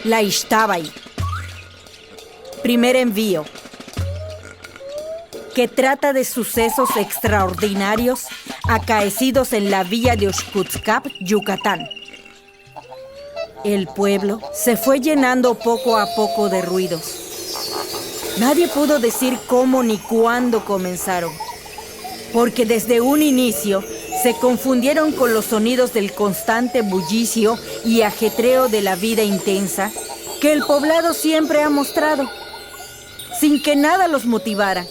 La Ixtabay. Primer envío, que trata de sucesos extraordinarios acaecidos en la villa de Oxkutzcap, Yucatán. El pueblo se fue llenando poco a poco de ruidos. Nadie pudo decir cómo ni cuándo comenzaron, porque desde un inicio se confundieron con los sonidos del constante bullicio y ajetreo de la vida intensa que el poblado siempre ha mostrado, sin que nada los motivara.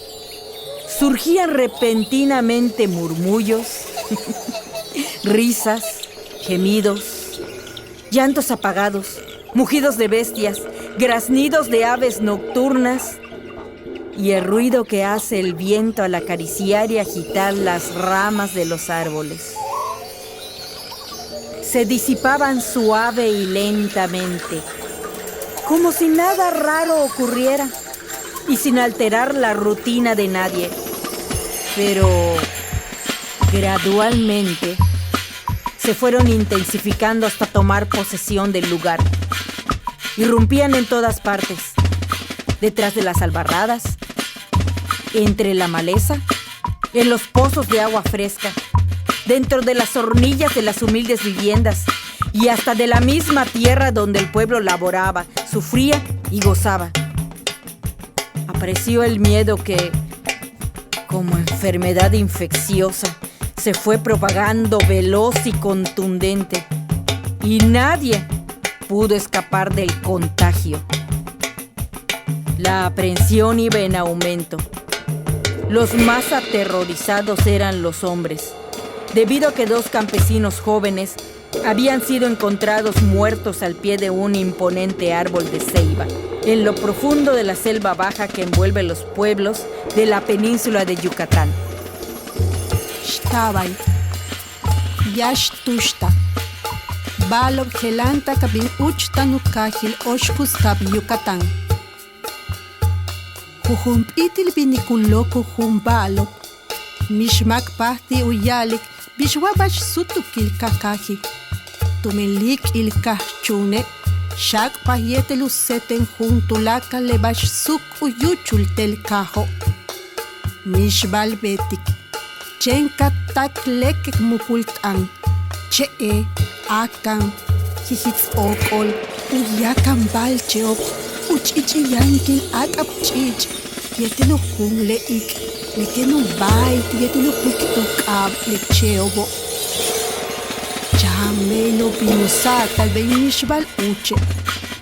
Surgían repentinamente murmullos, risas, gemidos, llantos apagados, mugidos de bestias, graznidos de aves nocturnas y el ruido que hace el viento al acariciar y agitar las ramas de los árboles. Se disipaban suave y lentamente, como si nada raro ocurriera y sin alterar la rutina de nadie. Pero gradualmente se fueron intensificando hasta tomar posesión del lugar. Irrumpían en todas partes, detrás de las albarradas, entre la maleza, en los pozos de agua fresca, dentro de las hornillas de las humildes viviendas y hasta de la misma tierra donde el pueblo laboraba, sufría y gozaba. Apareció el miedo que, como enfermedad infecciosa, se fue propagando veloz y contundente, y nadie pudo escapar del contagio. La aprehensión iba en aumento. Los más aterrorizados eran los hombres, debido a que 2 campesinos jóvenes habían sido encontrados muertos al pie de un imponente árbol de ceiba, en lo profundo de la selva baja que envuelve los pueblos de la península de Yucatán. Ixtabay, Yash Tushta, Balog Gelanta Kabin Uchta Nukajil Oxkutzcap, Yucatán. Jujumpitil Binikuloko Jumbalo, Mishmak Pahti Uyalik, Bishwabash Sutukil Kakaji, Tumelik Il Kachune, Shak Pahyetel Seten Juntulaka Lebash Suk Uyuchul Tel Kajo, Mishbal Betik, Chenka Tak Lekek Mukultan, Chee, Akan, Hihitz Okol, Uyakan Balcheop, Uchichi Yankin Akap Chich, Yetinu Hum Leik, Lekenu Bait, Yetinu Hiktuk Ab Lecheobo. Chamelo Pinusata, Benishbal Uche,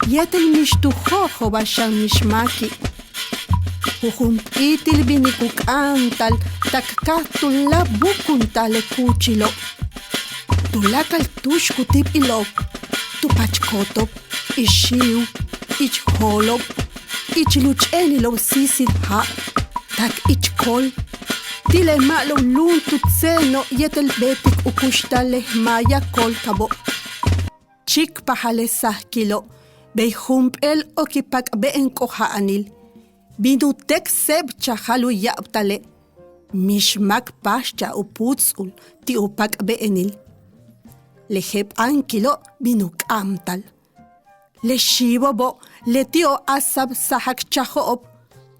Yetel Mishtu Jojo Bashan Mishmaki. Jujum Itil Binikuk Antal, Takkatul La Bukuntale Kuchilo. Tulakal Tushkutip Ilop, Tupachkotop, Ishiu, Ichholop, Ichluchenilo Sisil Ha, Tak Ichkol, Tile Malo Lun Tutseno Yetel Betik Ukushtale Maya Kolkabo. Chik Pahale Sahkilo, Behump El Okipak Beenkoha Anil, Binutek Seb Chahalu Yaptale, Mishmak Pascha Uputsul, Ti Upak Beenil. Leheb Ankilo Binuk Amtal. Le Shibobo, Le Tio Asab Sahak Chahoop,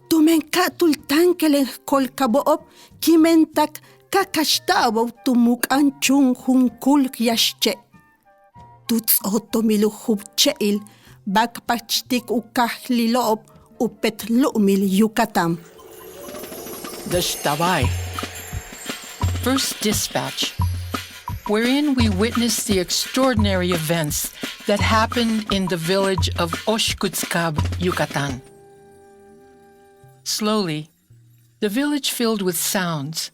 Tumenkatul Tankele Kolkaboop, Kimentak Kakashtabo Tumuk Anchun Hunkul Yashche. Tuts Otomilu Hubcheil, Bakpachtik Ukahliloop, Upet Lumil Yucatán. The Ixtabay. First dispatch, wherein we witness the extraordinary events that happened in the village of Oxkutzcap, Yucatán. Slowly, the village filled with sounds.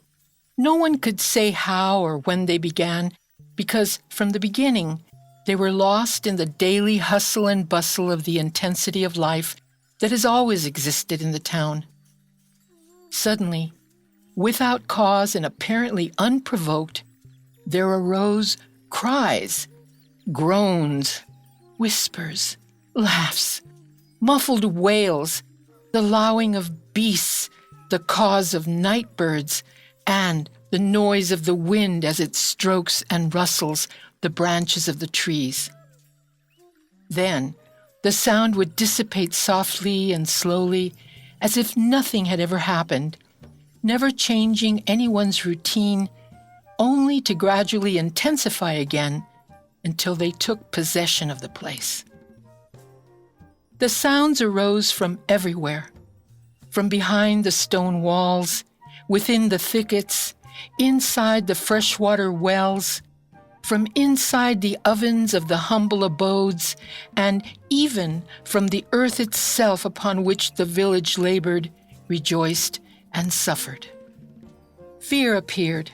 No one could say how or when they began, because from the beginning, they were lost in the daily hustle and bustle of the intensity of life that has always existed in the town. Suddenly, without cause and apparently unprovoked, there arose cries, groans, whispers, laughs, muffled wails, the lowing of beasts, the caws of night birds, and the noise of the wind as it strokes and rustles the branches of the trees. Then, The sound would dissipate softly and slowly, as if nothing had ever happened, never changing anyone's routine, only to gradually intensify again until they took possession of the place. The sounds arose from everywhere, from behind the stone walls, within the thickets, inside the freshwater wells, from inside the ovens of the humble abodes, and even from the earth itself upon which the village labored, rejoiced, and suffered. Fear appeared.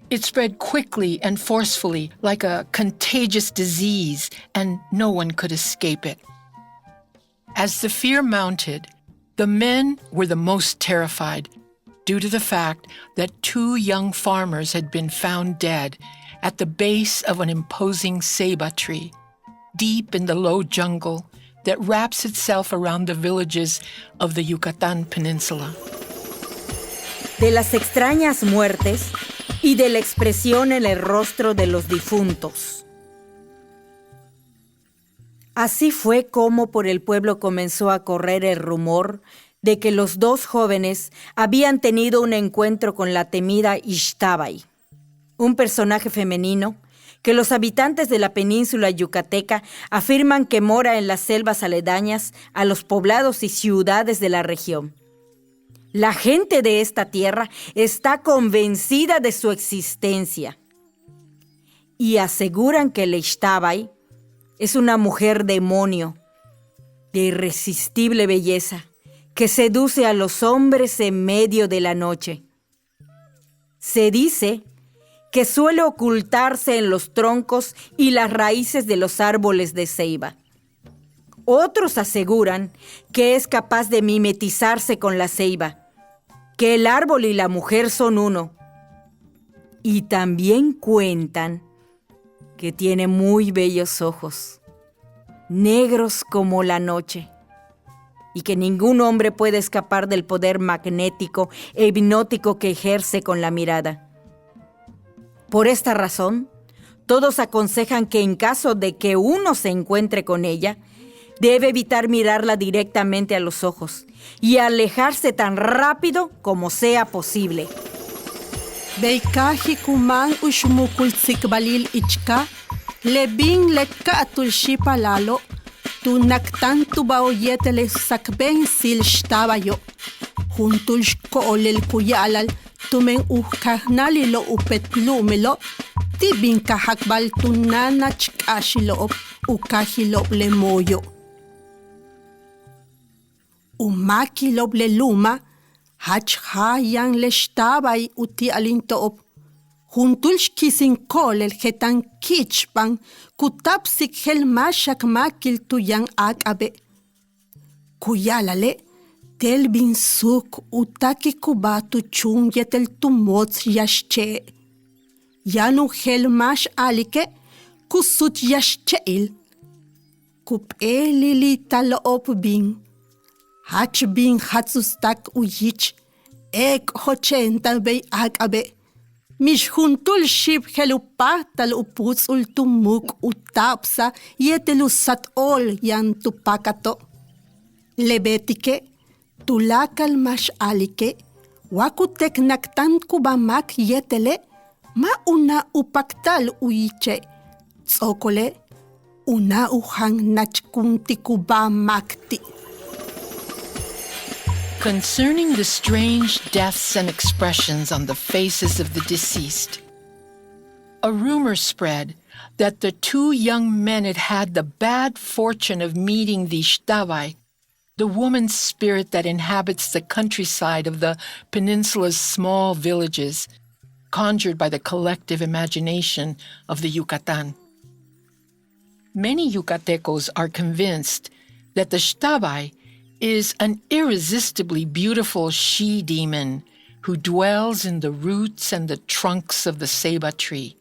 It spread quickly and forcefully like a contagious disease, and no one could escape it. As the fear mounted, the men were the most terrified due to the fact that 2 young farmers had been found dead at the base of an imposing ceiba tree, deep in the low jungle that wraps itself around the villages of the Yucatán Peninsula. De las extrañas muertes y de la expresión en el rostro de los difuntos. Así fue como por el pueblo comenzó a correr el rumor de que los 2 jóvenes habían tenido un encuentro con la temida Ixtabay, un personaje femenino que los habitantes de la península yucateca afirman que mora en las selvas aledañas a los poblados y ciudades de la región. La gente de esta tierra está convencida de su existencia y aseguran que la Ixtabay es una mujer demonio de irresistible belleza que seduce a los hombres en medio de la noche. Se dice que suele ocultarse en los troncos y las raíces de los árboles de ceiba. Otros aseguran que es capaz de mimetizarse con la ceiba, que el árbol y la mujer son uno. Y también cuentan que tiene muy bellos ojos, negros como la noche, y que ningún hombre puede escapar del poder magnético e hipnótico que ejerce con la mirada. Por esta razón, todos aconsejan que en caso de que uno se encuentre con ella, debe evitar mirarla directamente a los ojos y alejarse tan rápido como sea posible. Beikaji kuman ushmukul tsikbalil ichka, lebin leka atulshipa lalo, tu naktan tu baoyetele sakben sil shtabayo, juntul shkoolel kuyalal, tumen uhkahnalilo upetlumelo, tibin kahakbal tunana chkashilo ukahilo lemoyo. Umakilo luma, hachhayan le shtabay uti alintoop, juntulsh kisinkol el jetan kichpan, kutapsik hel mashak makil tuyan akabe. Kuyalale, tel bin suk utaki kubatu chun yetel tumots yashche. Yanu hel mash alike, kusut yashcheil. Kup elili talop bin. Hach bin hatsustak uyich, ek hochenta bei akabe. Mish juntul ship helupatal uputs ultumuk utapsa yetelusat ol yan tupakato. Lebetike, tulakal mash alike, wakutek naktan kubamak yetele, ma una upaktal uyiche. Tsokole, una uhang nachkunti kubamakti. Concerning the strange deaths and expressions on the faces of the deceased, a rumor spread that the 2 young men had had the bad fortune of meeting the Ixtabay, the woman spirit that inhabits the countryside of the peninsula's small villages, conjured by the collective imagination of the Yucatán. Many Yucatecos are convinced that the Ixtabay is an irresistibly beautiful she-demon who dwells in the roots and the trunks of the ceiba tree.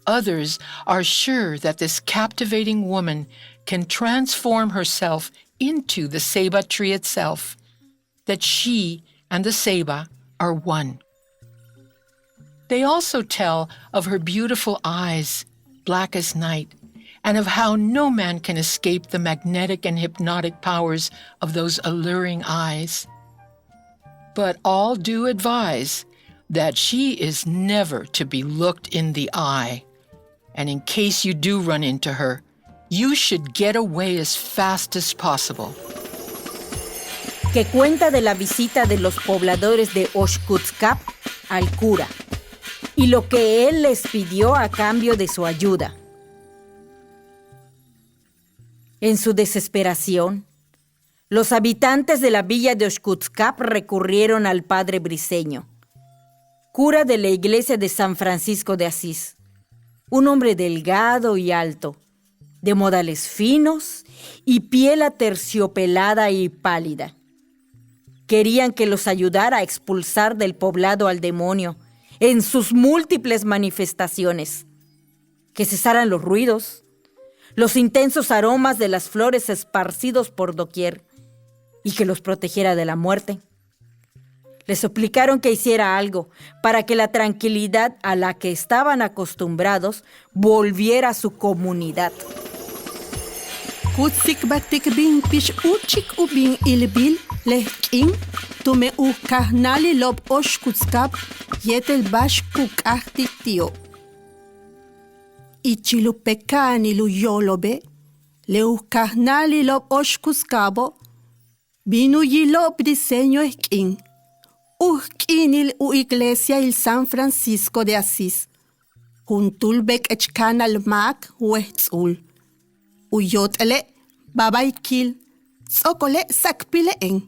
Others are sure that this captivating woman can transform herself into the ceiba tree itself, that she and the ceiba are one. They also tell of her beautiful eyes, black as night, and of how no man can escape the magnetic and hypnotic powers of those alluring eyes. But all do advise that she is never to be looked in the eye, and in case you do run into her, you should get away as fast as possible. Que cuenta de la visita de los pobladores de Oshkutzcap al cura y lo que él les pidió a cambio de su ayuda. En su desesperación, los habitantes de la villa de Oshkutzcap recurrieron al padre Briceño, cura de la iglesia de San Francisco de Asís, un hombre delgado y alto, de modales finos y piel aterciopelada y pálida. Querían que los ayudara a expulsar del poblado al demonio en sus múltiples manifestaciones, que cesaran los ruidos, los intensos aromas de las flores esparcidos por doquier y que los protegiera de la muerte. Les suplicaron que hiciera algo para que la tranquilidad a la que estaban acostumbrados volviera a su comunidad. Kutsik batik bin pish uchik ubin ilbil lehkin tume ukahnali lob Oshkutzcap yetel bash kukahti tio. Ichilupekani lu yolobe le ukahnali lob Oshkutzcabo binu yilob diseño eskin. Uhkinil u iglesia il San Francisco de Asís. Juntulbek echkan al mak huetzul. Uyotele, babaykil, tzokole sakpileen.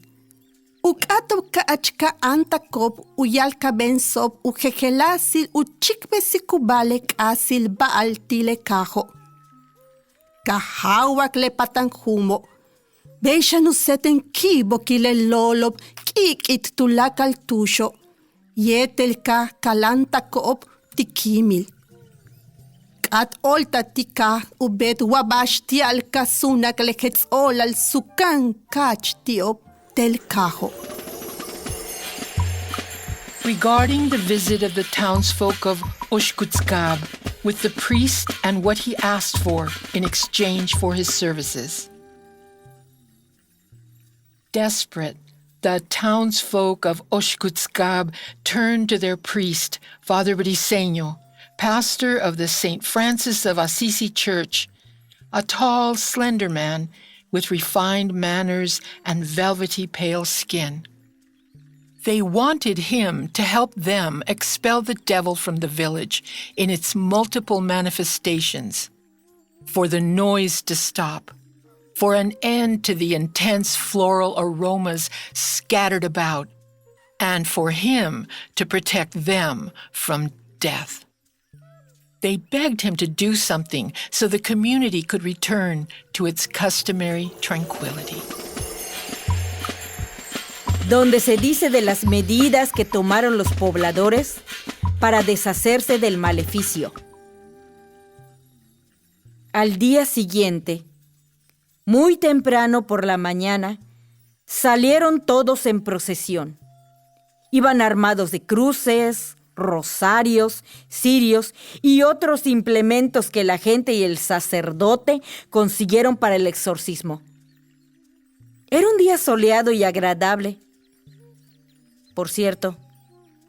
Ukatob ka achka antakop uyalka bensob ujejelasil uchikbesikubale kasil baaltile kajo. Kahawak le patanjumo. Beisha nuseten kibo kile lolob kikit tulakal tusho. Yetel ka kalantakop tikimil. At olta tika ubet wabash tial kasunak lekets olal sukan kach tiop tel kajo. Regarding the visit of the townsfolk of Oshkutzcap with the priest and what he asked for in exchange for his services. Desperate, the townsfolk of Oshkutzcap turned to their priest, Father Briceño, pastor of the St. Francis of Assisi Church, a tall, slender man with refined manners and velvety pale skin. They wanted him to help them expel the devil from the village in its multiple manifestations, for the noise to stop, for an end to the intense floral aromas scattered about, and for him to protect them from death. They begged him to do something so the community could return to its customary tranquility. Donde se dice de las medidas que tomaron los pobladores para deshacerse del maleficio. Al día siguiente, muy temprano por la mañana, salieron todos en procesión. Iban armados de cruces, rosarios, cirios y otros implementos que la gente y el sacerdote consiguieron para el exorcismo. Era un día soleado y agradable. Por cierto,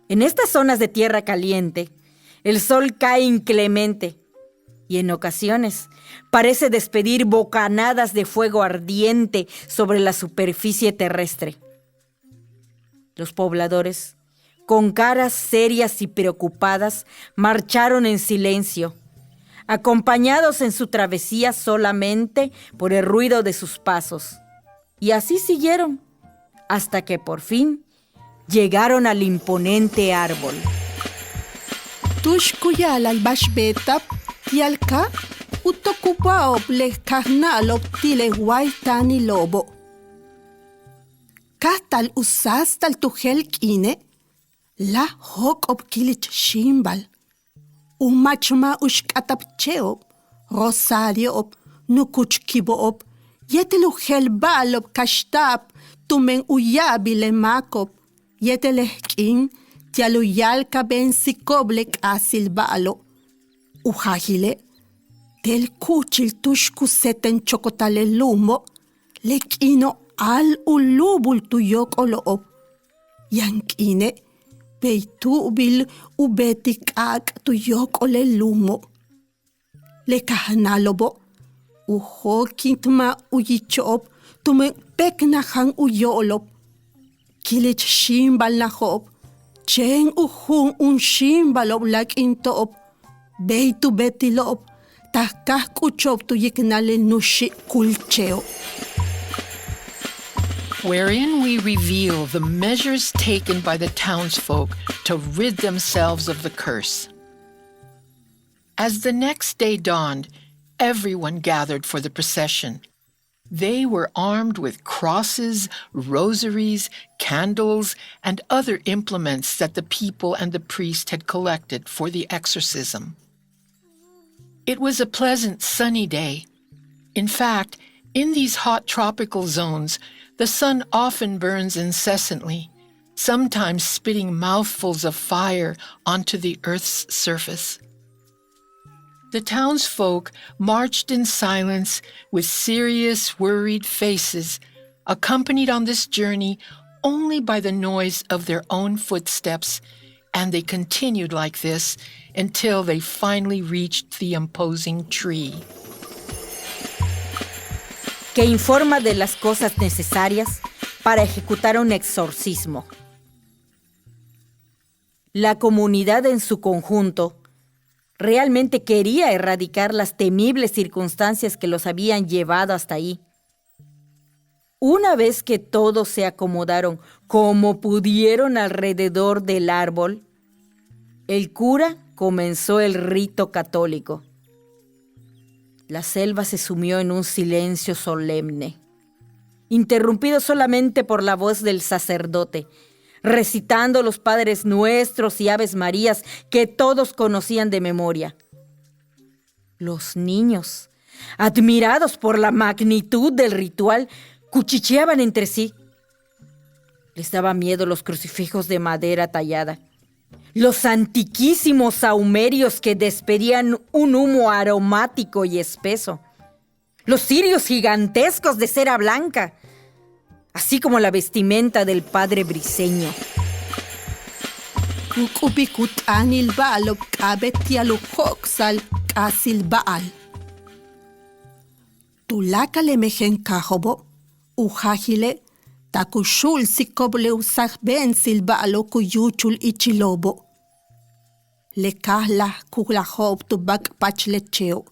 en estas zonas de tierra caliente, el sol cae inclemente y en ocasiones parece despedir bocanadas de fuego ardiente sobre la superficie terrestre. Los pobladores, con caras serias y preocupadas, marcharon en silencio, acompañados en su travesía solamente por el ruido de sus pasos. Y así siguieron, hasta que por fin llegaron al imponente árbol. Tushkuyal al bashbetap tialka utokupaop le karnalop tile waitani lobo. Katal usas tal tujel kine la hok op kilich shimbal. Umachma ushkatap cheop, rosario op, nukuchkibo op, yetelujel balop kashtap, tumen uyabile makop, yetelehkin, tialuyalka ben sikoblek asil balo. Ujahile, Del kuchil tushku seten chokotale lumo, lekino al ulubul tuyok oloop. Yankine, beitubil ubetik ak tuyok ole lumo. Lekahanalobo, uho kintma uyichop, tume peknahan uyolop. Kilich shimbal nahop, chen uhun un shimbalob lak intop, beitu betilop, tahkah kuchop tuyiknale nushi kulcheo. Wherein we reveal the measures taken by the townsfolk to rid themselves of the curse. As the next day dawned, everyone gathered for the procession. They were armed with crosses, rosaries, candles, and other implements that the people and the priest had collected for the exorcism. It was a pleasant, sunny day. In fact, in these hot tropical zones, the sun often burns incessantly, sometimes spitting mouthfuls of fire onto the earth's surface. The townsfolk marched in silence with serious, worried faces, accompanied on this journey only by the noise of their own footsteps, and they continued like this until they finally reached the imposing tree. Que informa de las cosas necesarias para ejecutar un exorcismo. La comunidad en su conjunto realmente quería erradicar las temibles circunstancias que los habían llevado hasta ahí. Una vez que todos se acomodaron como pudieron alrededor del árbol, el cura comenzó el rito católico. La selva se sumió en un silencio solemne, interrumpido solamente por la voz del sacerdote, recitando los Padres Nuestros y Aves Marías que todos conocían de memoria. Los niños, admirados por la magnitud del ritual, cuchicheaban entre sí. Les daba miedo los crucifijos de madera tallada, los antiquísimos sahumerios que despedían un humo aromático y espeso, los cirios gigantescos de cera blanca, así como la vestimenta del padre Briseño. Ukubikut anil baal kabetialu hoksal kasil baal. Tulakale mejen kahobo, ujahile, takushul sikoble usah bensil baalo kuyuchul ichilobo. Lekahla kulahob tubak pachlecheo.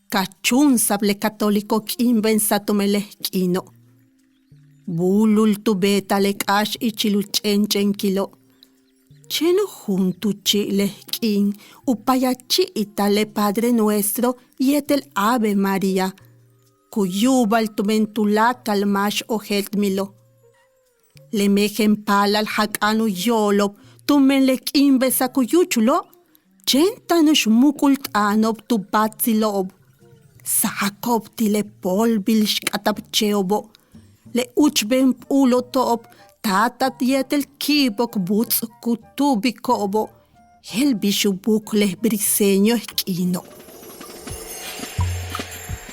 Kachun sable católico kimben satomele kino. Bulul tubeta lekash ichiluchenchen kilo. Cheno juntu chile kin upayachi itale Padre Nuestro yetel Ave María. Kuyubal tumentula kalmash ohet milo. Le mejen palal hakanu yolob tumen lek imbesa kuyuchulo. Chentanush mukult anob tu batsilob. Sakob tile polbil shkatapcheobo. Le uchben ulo top tatat yetel kibok buts kutubikobo. El bishubuk le briseño esquino.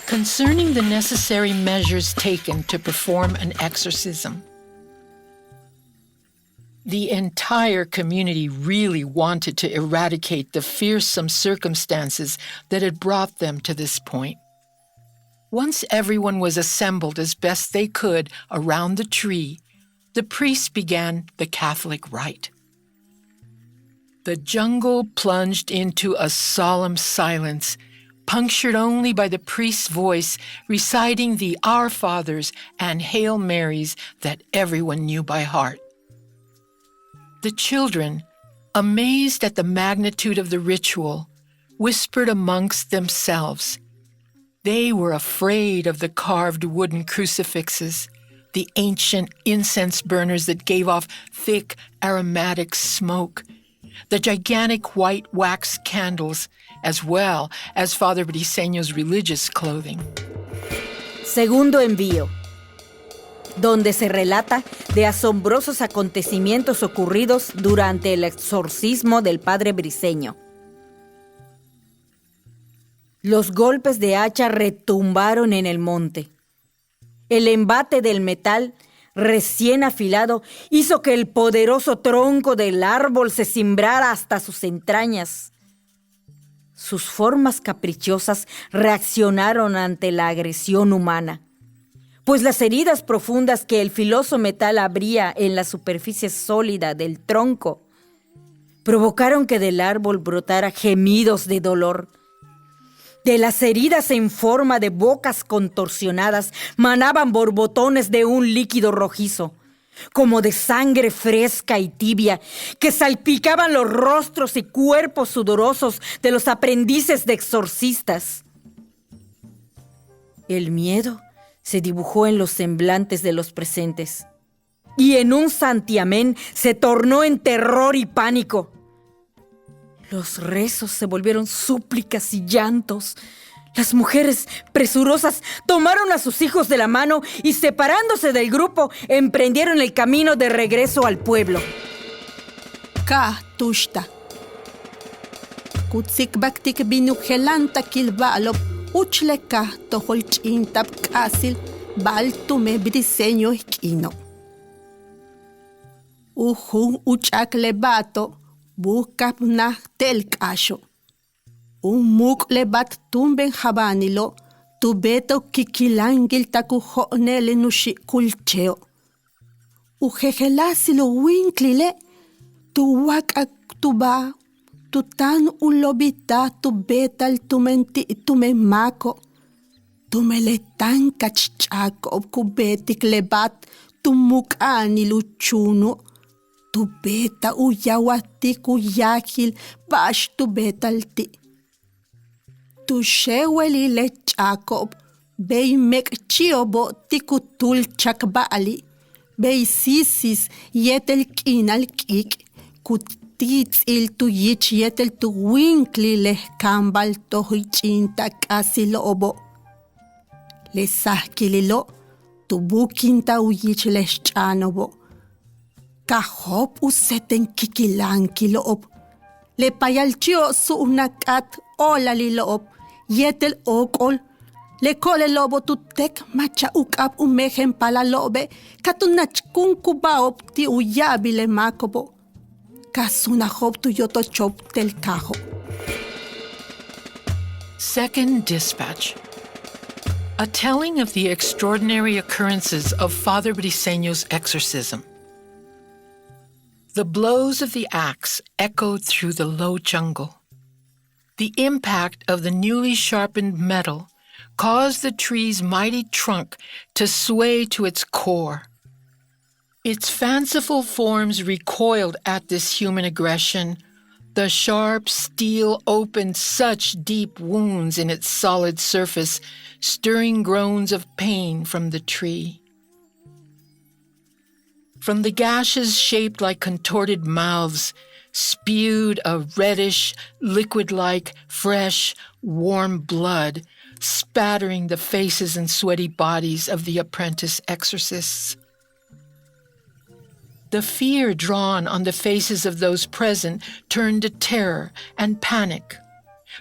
Concerning the necessary measures taken to perform an exorcism. The entire community really wanted to eradicate the fearsome circumstances that had brought them to this point. Once everyone was assembled as best they could around the tree, the priest began the Catholic rite. The jungle plunged into a solemn silence, punctured only by the priest's voice reciting the Our Fathers and Hail Marys that everyone knew by heart. The children, amazed at the magnitude of the ritual, whispered amongst themselves. They were afraid of the carved wooden crucifixes, the ancient incense burners that gave off thick, aromatic smoke, the gigantic white wax candles, as well as Father Briseño's religious clothing. Segundo envío, donde se relata de asombrosos acontecimientos ocurridos durante el exorcismo del padre Briseño. Los golpes de hacha retumbaron en el monte. El embate del metal recién afilado hizo que el poderoso tronco del árbol se cimbrara hasta sus entrañas. Sus formas caprichosas reaccionaron ante la agresión humana, pues las heridas profundas que el filoso metal abría en la superficie sólida del tronco provocaron que del árbol brotara gemidos de dolor. De las heridas en forma de bocas contorsionadas manaban borbotones de un líquido rojizo, como de sangre fresca y tibia, que salpicaban los rostros y cuerpos sudorosos de los aprendices de exorcistas. El miedo se dibujó en los semblantes de los presentes, y en un santiamén se tornó en terror y pánico. Los rezos se volvieron súplicas y llantos. Las mujeres presurosas tomaron a sus hijos de la mano y, separándose del grupo, emprendieron el camino de regreso al pueblo. Ka tushta. Kutsik baktik binujelanta kilbalop, uchleka toholchintap kasil, baltume briseño esquino. Ujun uchakle bato, buscap na tel casho. Un muk lebat tumben habanilo, tu beto kikilangil taku honele nushi kulcheo. Ujejelasilo winklile, tu wak tu ba, tu tan ulobita tu betal tu menti tu me mako. Tu me le tan kachchako kubetik lebat tu muk aniluchuno. Tu beta uyawati kuyakil bash tu betalti. Tu sheweli le Jacob, bei mek chiobo tikutul chakbali, bei sisis yetel kinal kik, kutitz il tu yich yetel tu winkli le kambal tohichinta kasilo obo. Le sahkililo, tu bukinta uyich le chanobo. Kahop useten kikilanki loob. Le payalchio su unakat ola li loob. Yetel okol. Le kole lobo tu tek macha ukap umehen pala lobe. Katunach kunkubaop ti uyabi le makobo. Kasuna hop tu yoto chop tel kaho. Second dispatch. A telling of the extraordinary occurrences of Father Briceño's exorcism. The blows of the axe echoed through the low jungle. The impact of the newly sharpened metal caused the tree's mighty trunk to sway to its core. Its fanciful forms recoiled at this human aggression. The sharp steel opened such deep wounds in its solid surface, stirring groans of pain from the tree. From the gashes shaped like contorted mouths, spewed a reddish, liquid-like, fresh, warm blood, spattering the faces and sweaty bodies of the apprentice exorcists. The fear drawn on the faces of those present turned to terror and panic.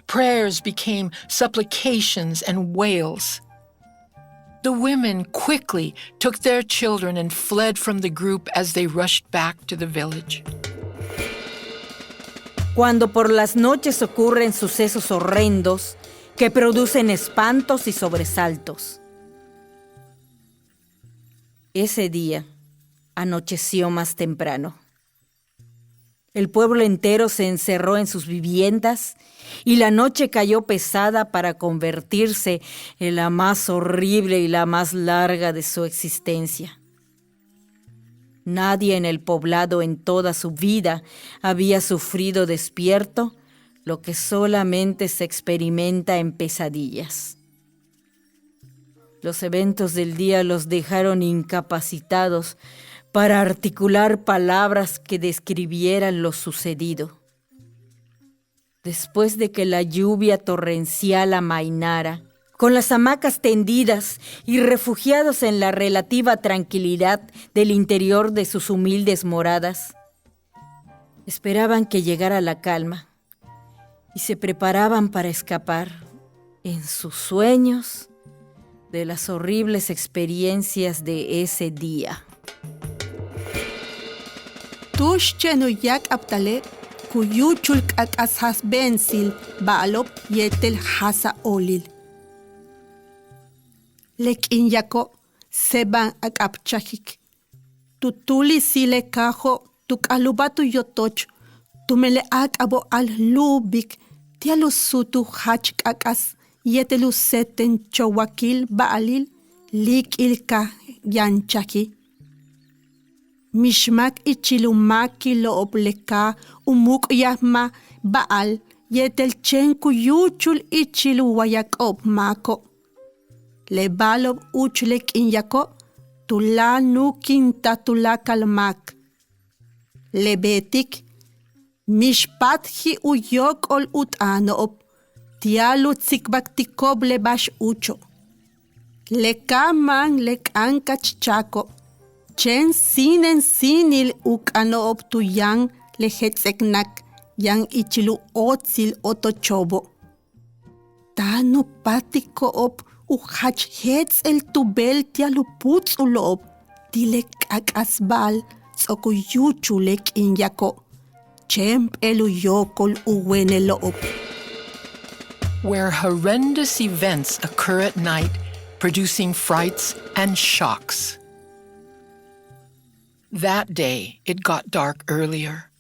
Prayers became supplications and wails. The women quickly took their children and fled from the group as they rushed back to the village. Cuando por las noches ocurren sucesos horrendos que producen espantos y sobresaltos. Ese día anocheció más temprano. El pueblo entero se encerró en sus viviendas y la noche cayó pesada para convertirse en la más horrible y la más larga de su existencia. Nadie en el poblado en toda su vida había sufrido despierto lo que solamente se experimenta en pesadillas. Los eventos del día los dejaron incapacitados para articular palabras que describieran lo sucedido. Después de que la lluvia torrencial amainara, con las hamacas tendidas y refugiados en la relativa tranquilidad del interior de sus humildes moradas, esperaban que llegara la calma y se preparaban para escapar en sus sueños de las horribles experiencias de ese día. Tush chenuyak aptale kuyuchul kakashas bensil balop yetel hasa olil. Lekin yako seban akapchakik. Tutuli sile kajo tukalubatu yotoch. Tumele akabo al lubik tialusutu hach kakas yetelu seten chowakil baalil lik ilka yanchaki. Mishmak ichilumaki loob leka umuk yahma baal yetel chen kuyuchul ichilu wayakob mako. Le balob uchlek inyako tula nukinta tula kalmak. Le betik mishpat hi uyok ol utanob tialu tsikbaktikob le bash ucho. Le kaman le ankachchako. Chen sinen sinil ukanob tuyang le hetzeknak yang ichilu otzil otochobo. Tanu patiko ob uhach hetz el tubel tialu putz ulob dilek akasbal tsokuyuchulek inyako. Chemp elu yokol uweneloob. Where horrendous events occur at night, producing frights and shocks. That day, it got dark earlier.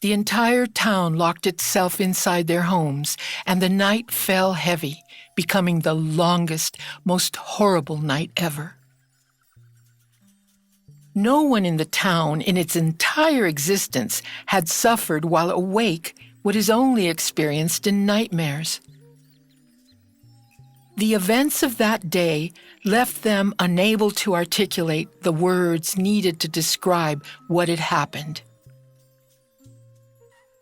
The entire town locked itself inside their homes, and the night fell heavy, becoming the longest, most horrible night ever. No one in the town in its entire existence had suffered while awake what is only experienced in nightmares. The events of that day left them unable to articulate the words needed to describe what had happened.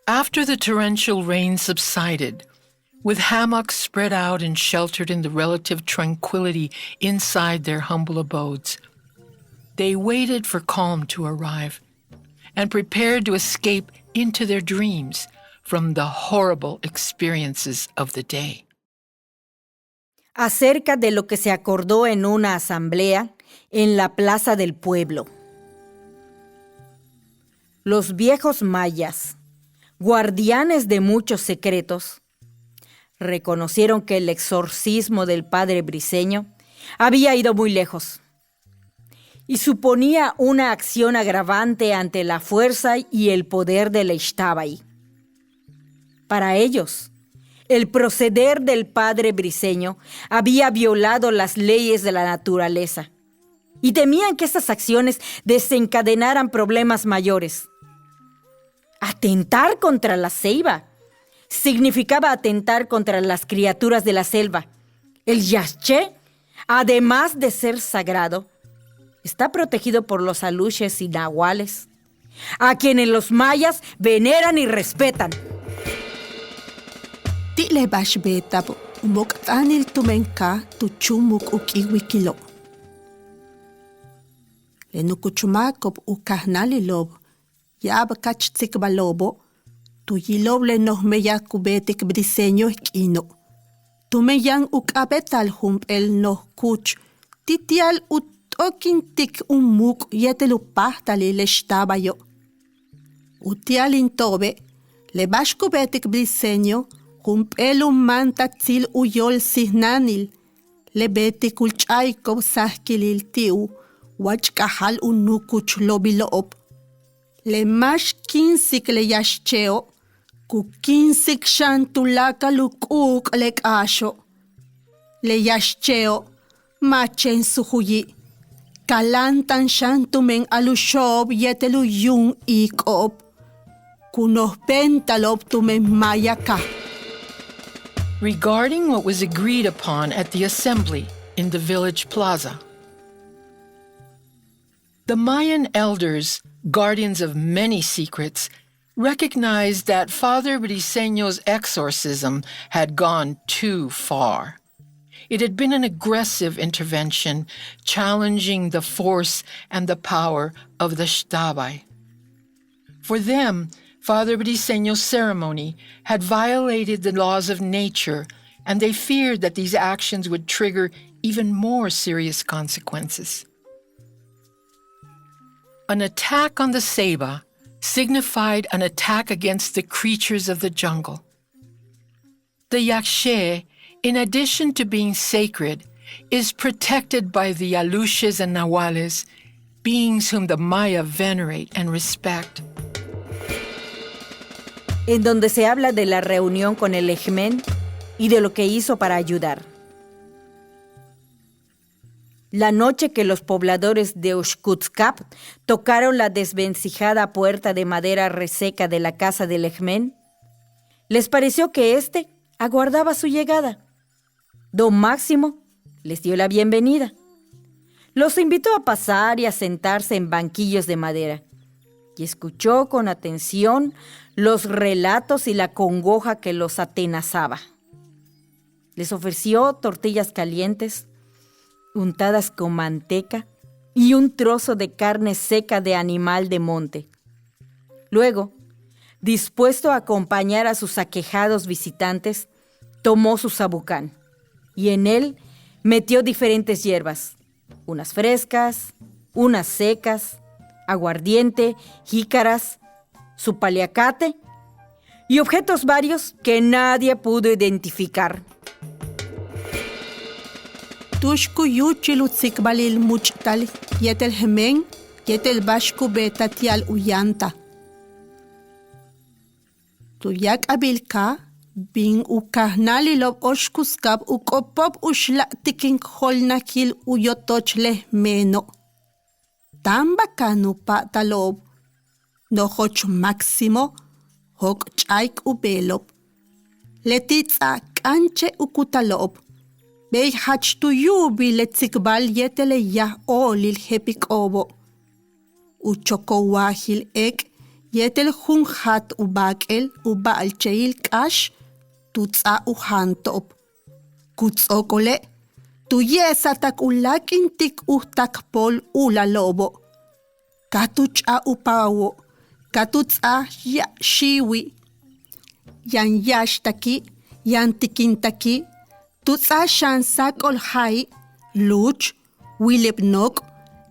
After the torrential rain subsided, with hammocks spread out and sheltered in the relative tranquility inside their humble abodes, they waited for calm to arrive and prepared to escape into their dreams from the horrible experiences of the day. Acerca de lo que se acordó en una asamblea en la plaza del pueblo. Los viejos mayas, guardianes de muchos secretos, reconocieron que el exorcismo del padre Briceño había ido muy lejos y suponía una acción agravante ante la fuerza y el poder de la Ixtabay. Para ellos, el proceder del padre Briceño había violado las leyes de la naturaleza y temían que estas acciones desencadenaran problemas mayores. Atentar contra la ceiba significaba atentar contra las criaturas de la selva. El yaxché, además de ser sagrado, está protegido por los aluches y nahuales, a quienes los mayas veneran y respetan. Tile bash betabo, moktanil tumenka tu chumuk ukiwikilo. Lenukuchumakop ukahnalilob, yabakach tsikbalobo, tu yilob lenosmeya kubetik briseño esquino. Tumeyan ukabetal hump el kuch, titial utokintik umuk yetelupahtali leshtabayo. Utial intobe, le bash kubetik briseño, Kumpelum manta tzil uyol sihnanil, lebeti kulchaykob sahkilil tiu, wachkahal unukuch lobiloob. Le mash kinsik le yashcheo, ku kinsik shantulaka lukuk lek asho. Le yashcheo, machen suhuyi, kalantan shantumen alushob yetelu yun ikob, kunoh pentalob tumen mayaka. Regarding what was agreed upon at the assembly in the village plaza. The Mayan elders, guardians of many secrets, recognized that Father Briceño's exorcism had gone too far. It had been an aggressive intervention, challenging the force and the power of the Ixtabay. For them, Father Briceño's ceremony had violated the laws of nature and they feared that these actions would trigger even more serious consequences. An attack on the ceiba signified an attack against the creatures of the jungle. The Yakshe, in addition to being sacred, is protected by the Aluches and Nahuales, beings whom the Maya venerate and respect. En donde se habla de la reunión con el Ejmen y de lo que hizo para ayudar. La noche que los pobladores de Uxcutzcap tocaron la desvencijada puerta de madera reseca de la casa del Ejmen, les pareció que éste aguardaba su llegada. Don Máximo les dio la bienvenida. Los invitó a pasar y a sentarse en banquillos de madera y escuchó con atención los relatos y la congoja que los atenazaba. Les ofreció tortillas calientes, untadas con manteca y un trozo de carne seca de animal de monte. Luego, dispuesto a acompañar a sus aquejados visitantes, tomó su sabucán y en él metió diferentes hierbas, unas frescas, unas secas, aguardiente, jícaras, su paliacate y objetos varios que nadie pudo identificar. Tushku yuchilu tsikbalil muchtal, yetel hemen, yetel bashku betatial uyanta. Tuyak abilka, bin ukahnali lob oshkuskab ukopop ushla tikin holnakil uyotochle meno. Tamba kanu patalob, no hoch máximo, hok chaik ubelob. Letitza kanche ukutalob. Bey hachtuyubi letsikbal yetele ya olil hepik obo. Uchoko wahil ek yetel hunhat ubakel ubalcheil kash tutsa uhantop. Kutsokole tuyesatak ulakintik uhtak pol ula lobo. Katucha upawo, katutsa ya shiwi. Yan yashtaki, yan tikintaki. Tutsa shansak olhai, luch, wilipnok,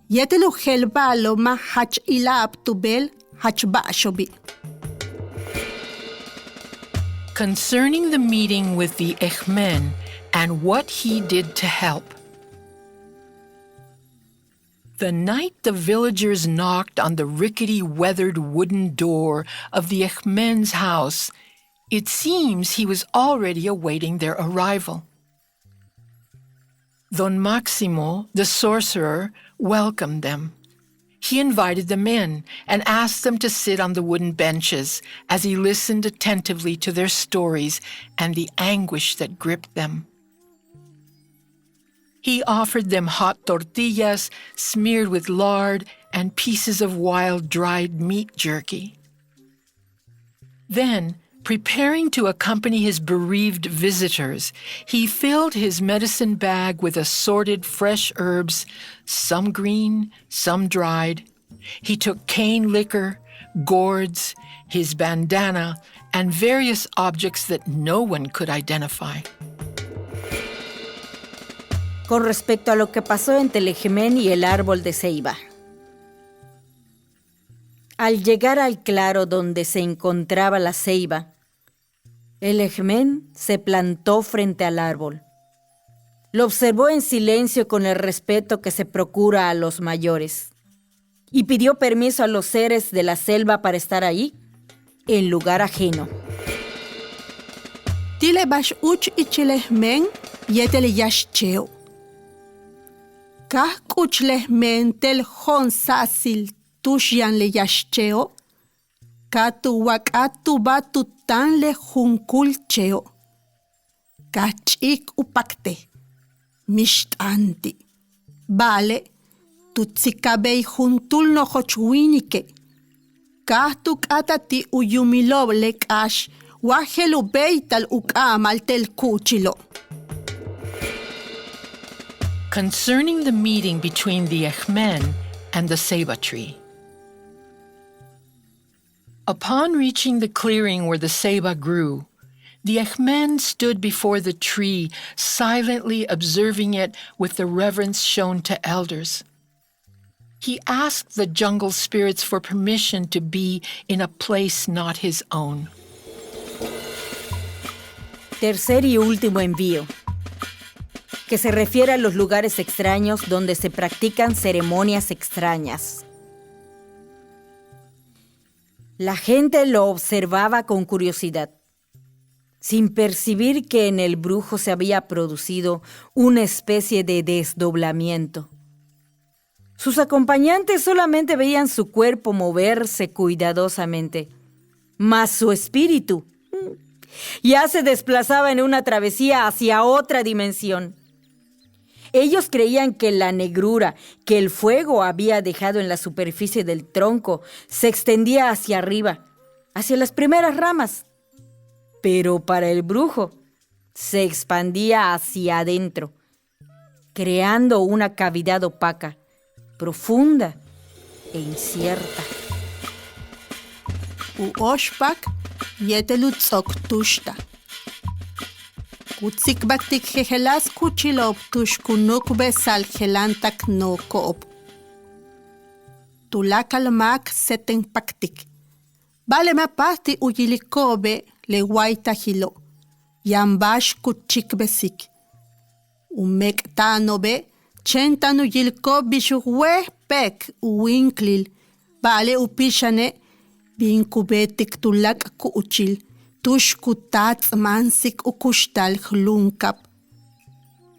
yetelu helbalo ma hach ilab tubel hach bashobi. Concerning the meeting with the Echmen and what he did to help. The night the villagers knocked on the rickety, weathered wooden door of the Echmen's house, it seems he was already awaiting their arrival. Don Maximo, the sorcerer, welcomed them. He invited them in and asked them to sit on the wooden benches as he listened attentively to their stories and the anguish that gripped them. He offered them hot tortillas smeared with lard and pieces of wild dried meat jerky. Then, preparing to accompany his bereaved visitors, he filled his medicine bag with assorted fresh herbs, some green, some dried. He took cane liquor, gourds, his bandana, and various objects that no one could identify. Con respecto a lo que pasó entre el Ejmen y el árbol de ceiba. Al llegar al claro donde se encontraba la ceiba, el Ejmen se plantó frente al árbol. Lo observó en silencio con el respeto que se procura a los mayores y pidió permiso a los seres de la selva para estar ahí, en lugar ajeno. Tile bash uch ichilehmen yetele yashcheo. Kah kuchlehmen tel hon sasil tushyan le yashcheo. Katu wakatu batu tan le junkul cheo. Kachik upakte. Mishtanti. Vale. Tutsikabei juntul no hochwinike. Kahtu katati uyumilob le kash. Wahelu beital ukamal tel kuchilo. Concerning the meeting between the Echmen and the ceiba tree. Upon reaching the clearing where the ceiba grew, The Ehmen stood before the tree, silently observing it with the reverence shown to elders. He asked the jungle spirits for permission to be in a place not his own. Tercer y último envío, que se refiere a los lugares extraños donde se practican ceremonias extrañas. La gente lo observaba con curiosidad, sin percibir que en el brujo se había producido una especie de desdoblamiento. Sus acompañantes solamente veían su cuerpo moverse cuidadosamente, mas su espíritu ya se desplazaba en una travesía hacia otra dimensión. Ellos creían que la negrura que el fuego había dejado en la superficie del tronco se extendía hacia arriba, hacia las primeras ramas. Pero para el brujo se expandía hacia adentro, creando una cavidad opaca, profunda e incierta. Uoshpak yetelutzok tushta. Utsikbaktik jejelas kuchilop tushkunuk besal jelantak no koop. Tulakalmak setenpaktik. Vale mapasti uyilikobe le waita hilo. Yambash kuchik besik. Umek tanobe chentanu yilko bishugwe pek uinklil. Vale upishane binkubetik tulak kuuchil. Tushkutats mansik ukushtal hlunkap.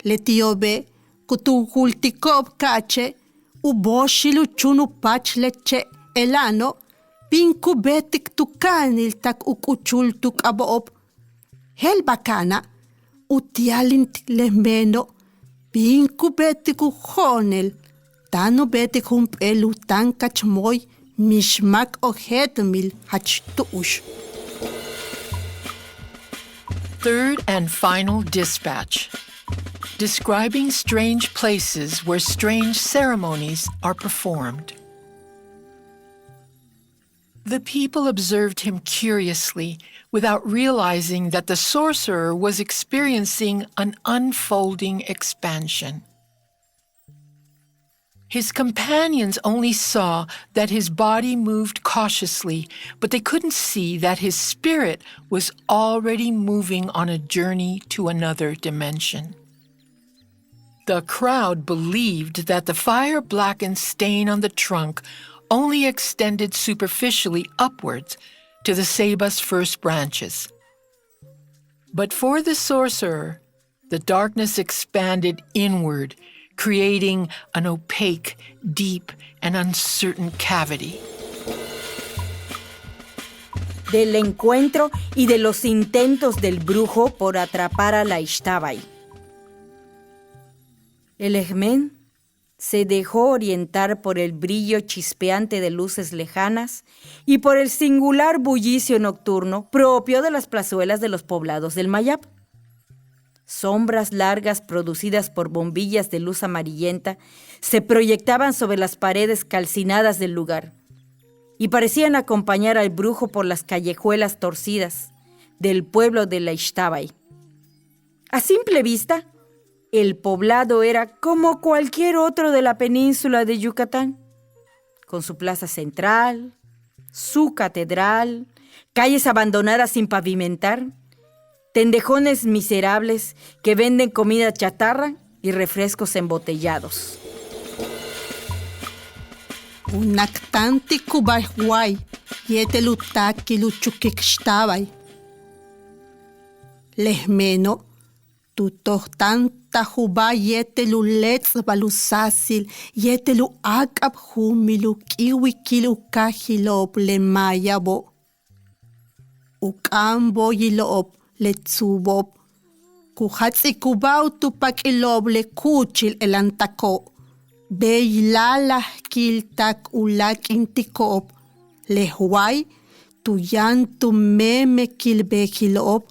Letiobe kutuhultikob kache uboshilu chunu pachleche elano binkubetik tukanil tak ukuchul tuk aboob. Helbakana utialint lemeno binkubetik uhonel tano betik humpelu tankach moy mishmak ohetmil hachtuush. Third and final dispatch, describing strange places where strange ceremonies are performed. The people observed him curiously, without realizing that the sorcerer was experiencing an unfolding expansion. His companions only saw that his body moved cautiously, but they couldn't see that his spirit was already moving on a journey to another dimension. The crowd believed that the fire-blackened stain on the trunk only extended superficially upwards to the ceba's first branches. But for the sorcerer, the darkness expanded inward, creating an opaque, deep, and uncertain cavity. Del encuentro y de los intentos del brujo por atrapar a la Ixtabay. El Ehmen se dejó orientar por el brillo chispeante de luces lejanas y por el singular bullicio nocturno propio de las plazuelas de los poblados del Mayab. Sombras largas producidas por bombillas de luz amarillenta se proyectaban sobre las paredes calcinadas del lugar y parecían acompañar al brujo por las callejuelas torcidas del pueblo de la Ixtabay. A simple vista, el poblado era como cualquier otro de la península de Yucatán, con su plaza central, su catedral, calles abandonadas sin pavimentar, tendejones miserables que venden comida chatarra y refrescos embotellados. Unaktanti kubahway yetelutaki luchukikshtabay. Lehmeno tutohtanta hubay yetelulets balusasil yetelu akab humilu kiwikilu kahilop lemayabo. Ukambo yilop letsubob, kuhatzikubaw tupakilob le kuchil elantako, beilalah kiltak ulak intikob, lehuay tuyan tumeme kilbekilob,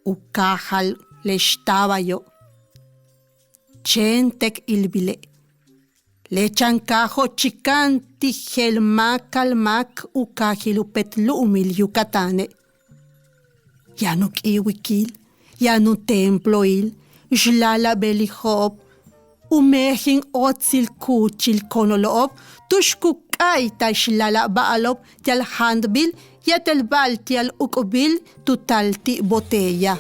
ukahal leshtabayo. Chentek ilbile, lechankajo chikanti helmakalmak ukahilupet lumil Yucatane. Yano kiwikil, yano temploil, jlala belihob, umehin otsil kuchil konolob, tushkukay ta jlala baalob, tial handbil, yatel bal tial ukobil, tutalti botella.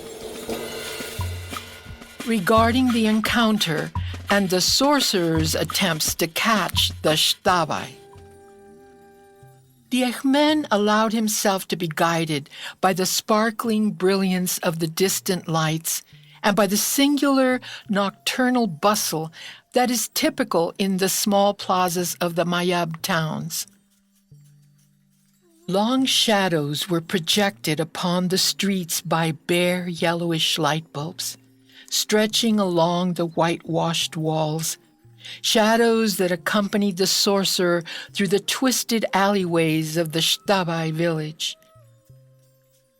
Regarding the encounter and the sorcerer's attempts to catch the Xtabay, the Ehmen allowed himself to be guided by the sparkling brilliance of the distant lights and by the singular nocturnal bustle that is typical in the small plazas of the Mayab towns. Long shadows were projected upon the streets by bare yellowish light bulbs, stretching along the whitewashed walls, shadows that accompanied the sorcerer through the twisted alleyways of the Xtabay village.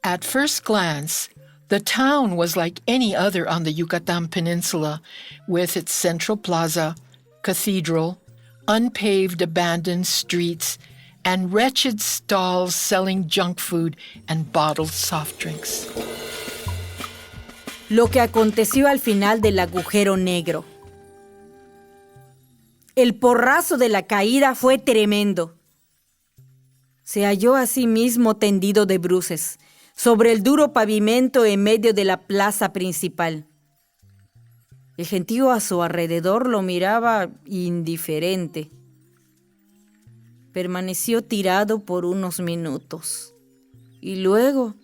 At first glance, the town was like any other on the Yucatan Peninsula, with its central plaza, cathedral, unpaved abandoned streets, and wretched stalls selling junk food and bottled soft drinks. Lo que aconteció al final del agujero negro. El porrazo de la caída fue tremendo. Se halló a sí mismo tendido de bruces, sobre el duro pavimento en medio de la plaza principal. El gentío a su alrededor lo miraba indiferente. Permaneció tirado por unos minutos y luego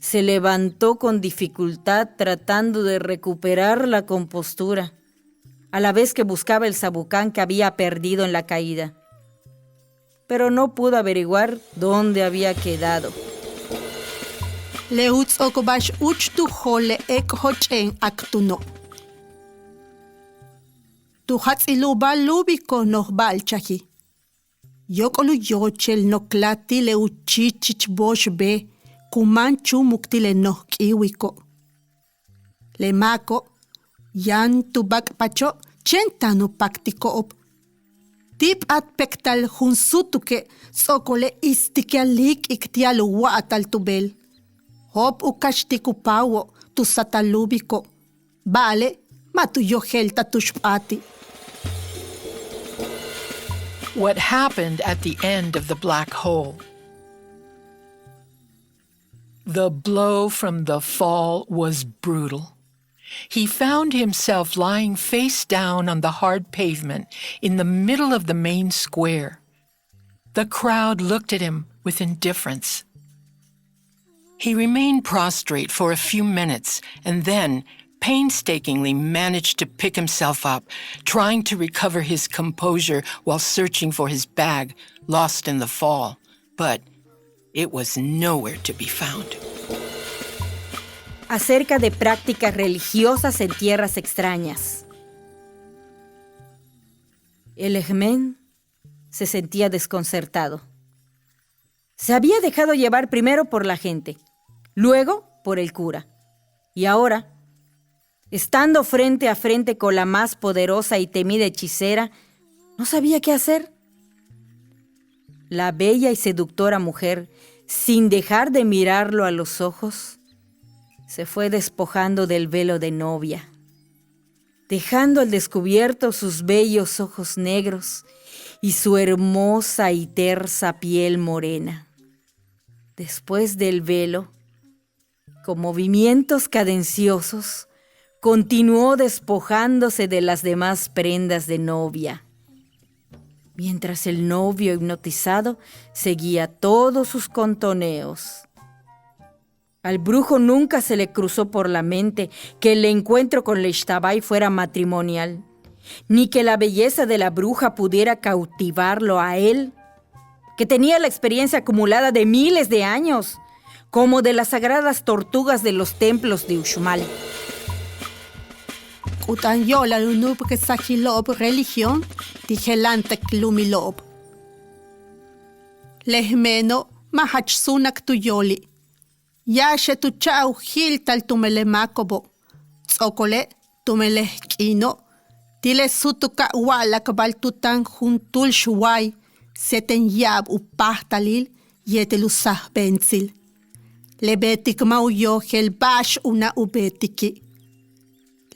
se levantó con dificultad tratando de recuperar la compostura, a la vez que buscaba el sabucán que había perdido en la caída. Pero no pudo averiguar dónde había quedado. Leutz okobash uchtu hole ek hochen aktuno. Tu hatziluba lubiko no balchahi. Yokolu yochel no klati leuchichich bosh be kumanchu muktile no kiwiko. Le mako yan tubak pacho chentanu paktiko op. Tip at pektal hunsutuke sokole istikialik iktialu waatal tubel. Hop ukashtiku pawo tu satalubiko. Bale matu yohelta tushpati. What happened at the end of the black hole? The blow from the fall was brutal. He found himself lying face down on the hard pavement in the middle of the main square. The crowd looked at him with indifference. He remained prostrate for a few minutes and then painstakingly managed to pick himself up, trying to recover his composure while searching for his bag, lost in the fall. But it was nowhere to be found. Acerca de prácticas religiosas en tierras extrañas. El Ehmen se sentía desconcertado. Se había dejado llevar primero por la gente, luego por el cura, y ahora, estando frente a frente con la más poderosa y temida hechicera, no sabía qué hacer. La bella y seductora mujer, sin dejar de mirarlo a los ojos, se fue despojando del velo de novia, dejando al descubierto sus bellos ojos negros y su hermosa y tersa piel morena. Después del velo, con movimientos cadenciosos, continuó despojándose de las demás prendas de novia, mientras el novio hipnotizado seguía todos sus contoneos. Al brujo nunca se le cruzó por la mente que el encuentro con la Xtabay fuera matrimonial, ni que la belleza de la bruja pudiera cautivarlo a él, que tenía la experiencia acumulada de miles de años, como de las sagradas tortugas de los templos de Uxmal. Kutan yola lunub que sajilob religión, dijelantek lumilob. Lehmeno mahachsunak tuyoli. Yashe tu chau hiltal tumelemakobo. Tsokole tumelehkino. Tile sutuka walak baltutan juntul shuwai. Seten yab upahtalil yetelusah benzil. lebetik mauyohel bash una ubetiki.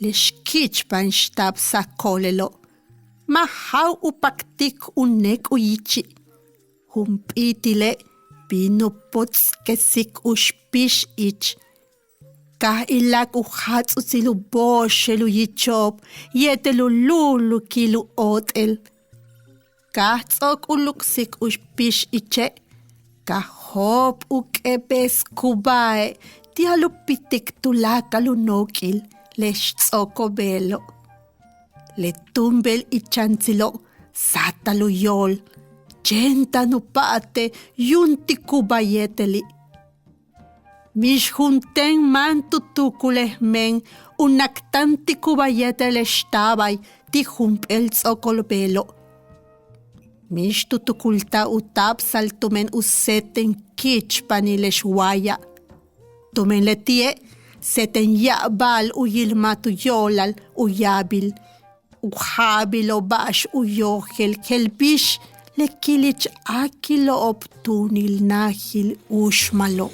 Leshkichpan shtab sakolelo. Mahau upaktik unek uyichi. Humpitile pino pots kesik ushpish ich. Kah ilak uhatsu silu boshelu yichop, yetelu lulu kilu otel. Kah tsok uluksik ushpish iche. Kah hop ukebes kubae, tialupitik tulakalu nokil. Les tsoko belo. Le tumbel ichanzilo, satalu yol. Chentanu pate, yunti kubayeteli. Mish junten man tutukuleh unaktanti kubayetele shtabay, ti jumpel tsokol belo. Mish tutukulta utab saltumen useten kichpanilesh waya. Tumen letie, seten yabal uyilmatu yolal uyabil. Uhabil o bash uyohel kelbish le kilich akilo optunil nahil ushmalo.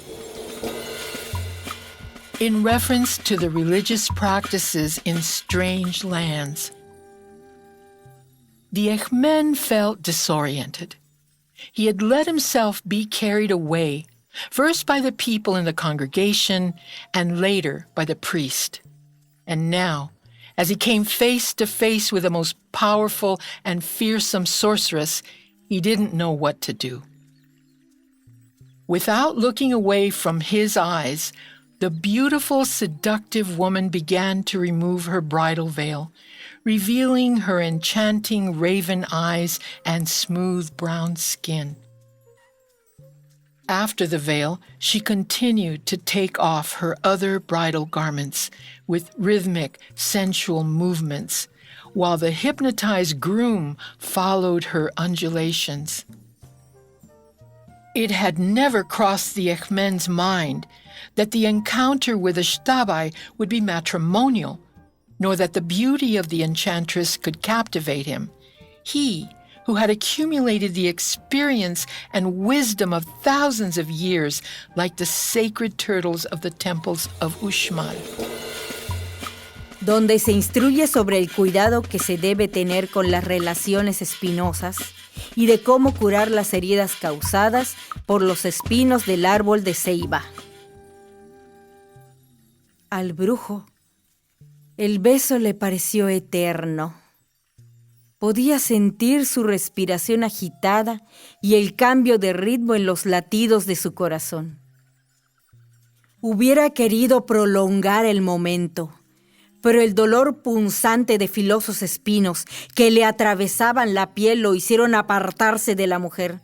In reference to the religious practices in strange lands, the Ehmen felt disoriented. He had let himself be carried away, first by the people in the congregation and later by the priest. And now, as he came face to face with the most powerful and fearsome sorceress, he didn't know what to do. Without looking away from his eyes, the beautiful, seductive woman began to remove her bridal veil, revealing her enchanting raven eyes and smooth brown skin. After the veil, she continued to take off her other bridal garments with rhythmic, sensual movements, while the hypnotized groom followed her undulations. It had never crossed the Ehmen's mind that the encounter with the Shtabai would be matrimonial, nor that the beauty of the enchantress could captivate him. He, who had accumulated the experience and wisdom of thousands of years, like the sacred turtles of the temples of Uxmal. Donde se instruye sobre el cuidado que se debe tener con las relaciones espinosas y de cómo curar las heridas causadas por los espinos del árbol de ceiba. Al brujo, el beso le pareció eterno. Podía sentir su respiración agitada y el cambio de ritmo en los latidos de su corazón. Hubiera querido prolongar el momento, pero el dolor punzante de filosos espinos que le atravesaban la piel lo hicieron apartarse de la mujer.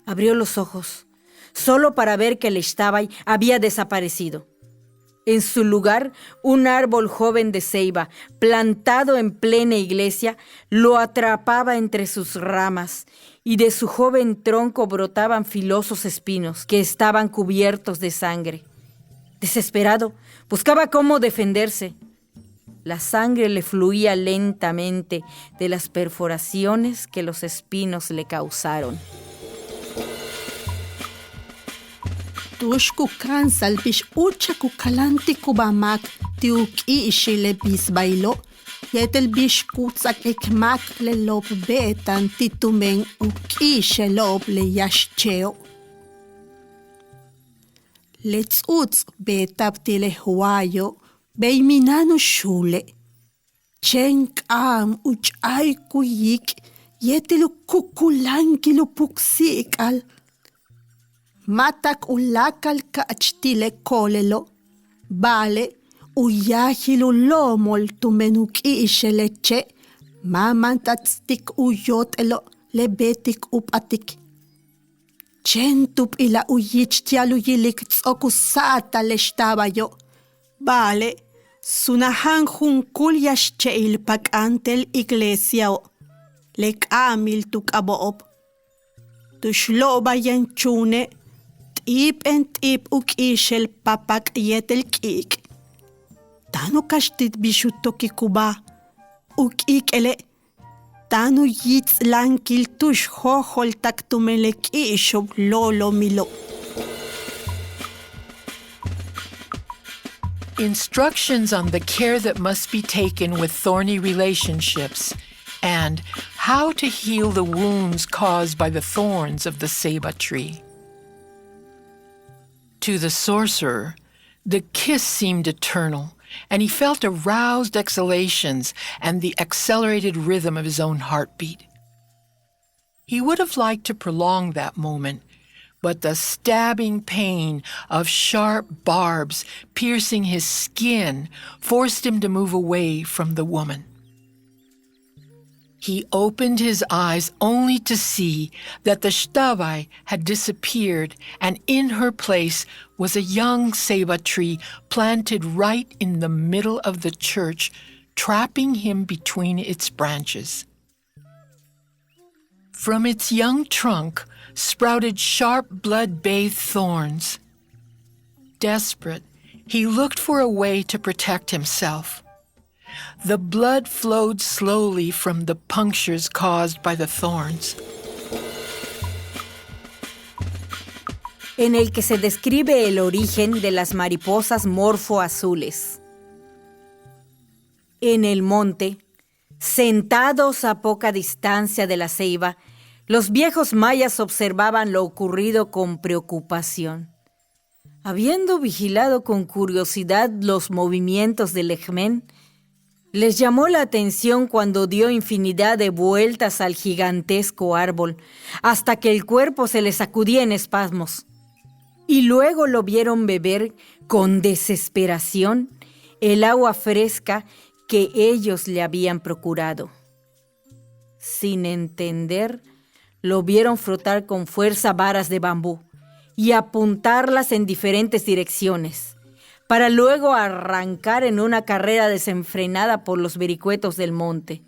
Abrió los ojos, solo para ver que el Ixtabay había desaparecido. En su lugar, un árbol joven de ceiba, plantado en plena iglesia, lo atrapaba entre sus ramas, y de su joven tronco brotaban filosos espinos que estaban cubiertos de sangre. Desesperado, buscaba cómo defenderse. La sangre le fluía lentamente de las perforaciones que los espinos le causaron. Tushku kansal bish ucha kukalanti kubamak tiuk ishi le bisbailo, yetel bish kutsak ekmak le lob betan titumen ukishe lob le yashcheo. Let's uts betap tile huayo, beiminano shule. Chenk am uch ay kuyik, yetelu kukulankilu puksikal. Matak ulakal kachtile kolelo, bale uyahilu lomol tumenuk ishe leche, mamantatstik uyotelo lebetik upatik. Centup ila uyichtialu yilik tsokusata leshtabayo, bale sunahan junkul yashcheil pak antel iglesiao, lek amil tuk aboob. Tushloba yanchune, tip en tip ukishel papak yetel kik. Tano kashtit bishutoki kuba, ukikele, tano yitz lankil tush hohol taktumelek ishob lolo milo. instructions on the care that must be taken with thorny relationships, and how to heal the wounds caused by the thorns of the ceiba tree. To the sorcerer, the kiss seemed eternal, and he felt aroused exhalations and the accelerated rhythm of his own heartbeat. He would have liked to prolong that moment, but the stabbing pain of sharp barbs piercing his skin forced him to move away from the woman. He opened his eyes only to see that the xtabay had disappeared, and in her place was a young ceiba tree planted right in the middle of the church, trapping him between its branches. From its young trunk sprouted sharp blood-bathed thorns. Desperate, he looked for a way to protect himself. The blood flowed slowly from the punctures caused by the thorns. En el que se describe el origen de las mariposas morfoazules. En el monte, sentados a poca distancia de la ceiba, los viejos mayas observaban lo ocurrido con preocupación. Habiendo vigilado con curiosidad los movimientos del ejmen, les llamó la atención cuando dio infinidad de vueltas al gigantesco árbol, hasta que el cuerpo se le sacudía en espasmos. Y luego lo vieron beber con desesperación el agua fresca que ellos le habían procurado. Sin entender, lo vieron frotar con fuerza varas de bambú y apuntarlas en diferentes direcciones, para luego arrancar en una carrera desenfrenada por los vericuetos del monte.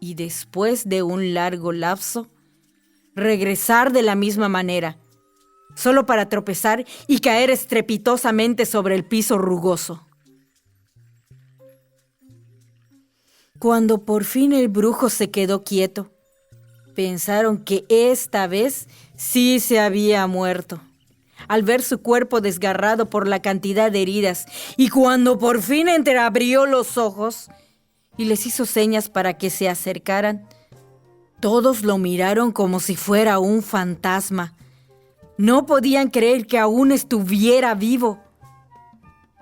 Y después de un largo lapso, regresar de la misma manera, solo para tropezar y caer estrepitosamente sobre el piso rugoso. Cuando por fin el brujo se quedó quieto, pensaron que esta vez sí se había muerto, al ver su cuerpo desgarrado por la cantidad de heridas, y cuando por fin entreabrió los ojos y les hizo señas para que se acercaran, todos lo miraron como si fuera un fantasma. No podían creer que aún estuviera vivo.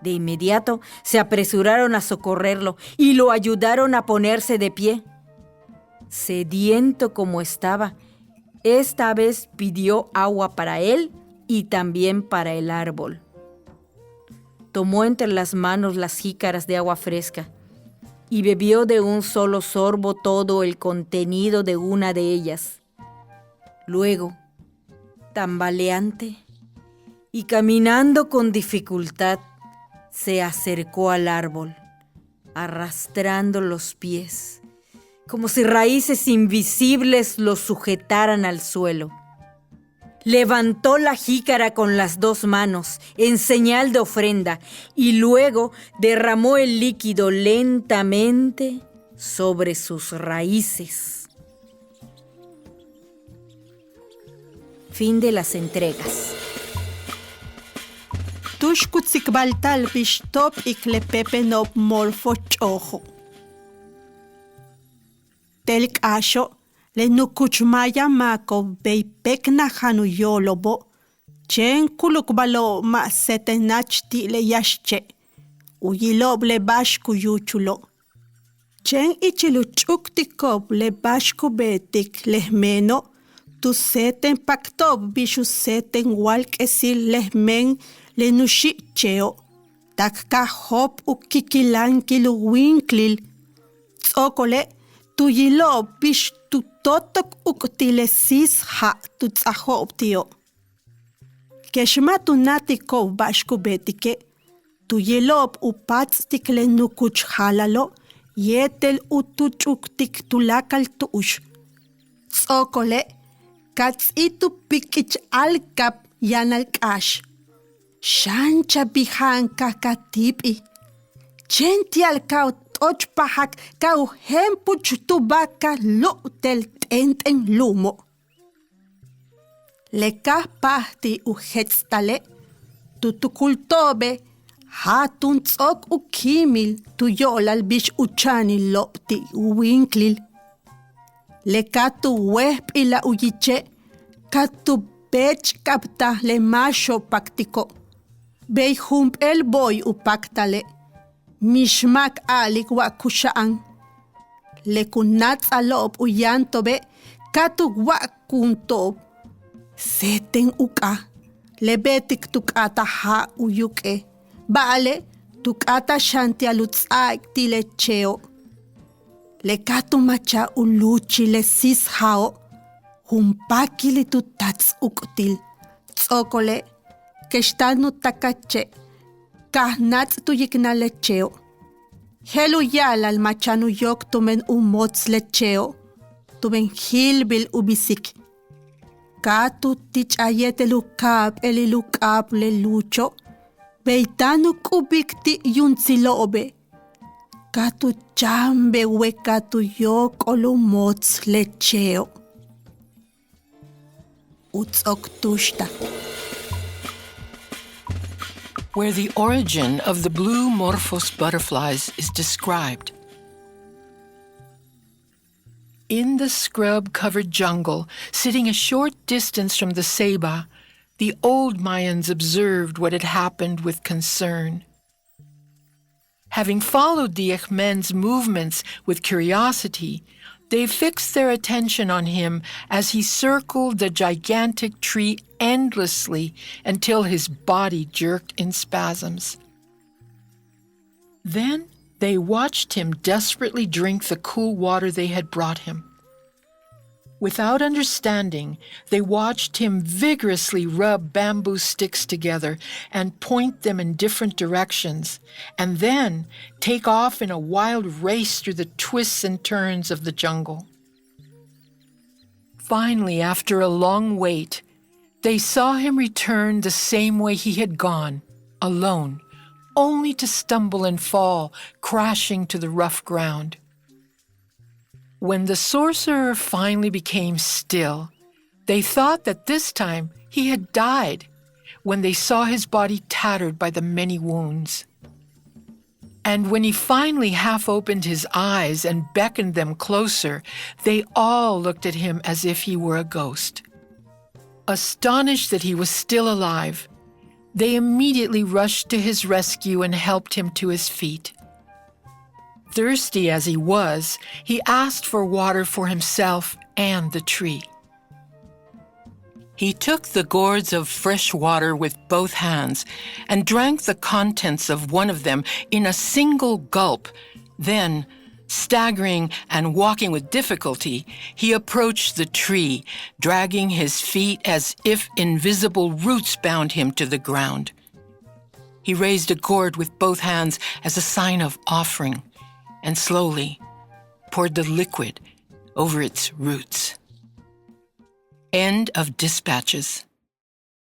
De inmediato se apresuraron a socorrerlo y lo ayudaron a ponerse de pie. Sediento como estaba, esta vez pidió agua para él y también para el árbol. Tomó entre las manos las jícaras de agua fresca y bebió de un solo sorbo todo el contenido de una de ellas. Luego, tambaleante y caminando con dificultad, se acercó al árbol, arrastrando los pies, como si raíces invisibles lo sujetaran al suelo. Levantó la jícara con las dos manos, en señal de ofrenda, y luego derramó el líquido lentamente sobre sus raíces. Fin de las entregas. Tuxkutzikbaltal bixtop iklepepenop morfo chojo. Telkasho le nukuchmaya mako beipekna hanuyolobo chen kulukbalo ma setenachti le yashche uyilob le bashku yuchulo chen ichiluchuktikop le bashku betik lehmeno tu seten paktob bishu seten walkesil lehmen le nushitcheo takka hop ukikilankilu winklil tsokole tuyilo bish tu totok uktilesis ha tu tsahoptio. Keshma tu natiko bashku betike, tuyilop upatstik le nukuch halalo, yetel utuchuktik tulakal tuush. Tsokole, katsitu pikich alkap yanalkash. Shancha bihan kakatipi. Chenti alkaut ochpahak kau hempuch tubaka lo'tel tenten lumo. Leka pahti uhetstale, tutukultobe, Hatun tzok u kimil tu yolal bish uchani lopti winklil. Le katu wehp ila uyiche, katu bech kapta le masho paktiko. Bei hump el boy u paktale. Mishmak alik wa kushaan. Le kunats alop u yantobe, katu wa kuntob. Seten uka, le betik tukata ha uyuke. Baale, tukata shanti alutzak tilecheo. Le katu macha uluchi le sis hao. Humpaki li tutats uktil. Tzokole, keshtanu takache. Kahnats tuyikna lecheo. Helu yal al machanu yok tumen umots lecheo. Tumen hilbil ubisik. Katu tich ayete lukap eli lukap le lucho. Beitanu kubikti yunzilobe. Katu chambe we katu yok olumots lecheo. Utzoktushta. Where the origin of the blue Morphos butterflies is described. In the scrub-covered jungle, sitting a short distance from the Ceiba, the old Mayans observed what had happened with concern. Having followed the Echmen's movements with curiosity, they fixed their attention on him as he circled the gigantic tree endlessly until his body jerked in spasms. Then they watched him desperately drink the cool water they had brought him. Without understanding, they watched him vigorously rub bamboo sticks together and point them in different directions, and then take off in a wild race through the twists and turns of the jungle. Finally, after a long wait, they saw him return the same way he had gone, alone, only to stumble and fall, crashing to the rough ground. When the sorcerer finally became still, they thought that this time he had died, when they saw his body tattered by the many wounds. And when he finally half opened his eyes and beckoned them closer, they all looked at him as if he were a ghost. Astonished that he was still alive, they immediately rushed to his rescue and helped him to his feet. Thirsty as he was, he asked for water for himself and the tree. He took the gourds of fresh water with both hands and drank the contents of one of them in a single gulp. Then, staggering and walking with difficulty, he approached the tree, dragging his feet as if invisible roots bound him to the ground. He raised a gourd with both hands as a sign of offering, and slowly poured the liquid over its roots. End of dispatches.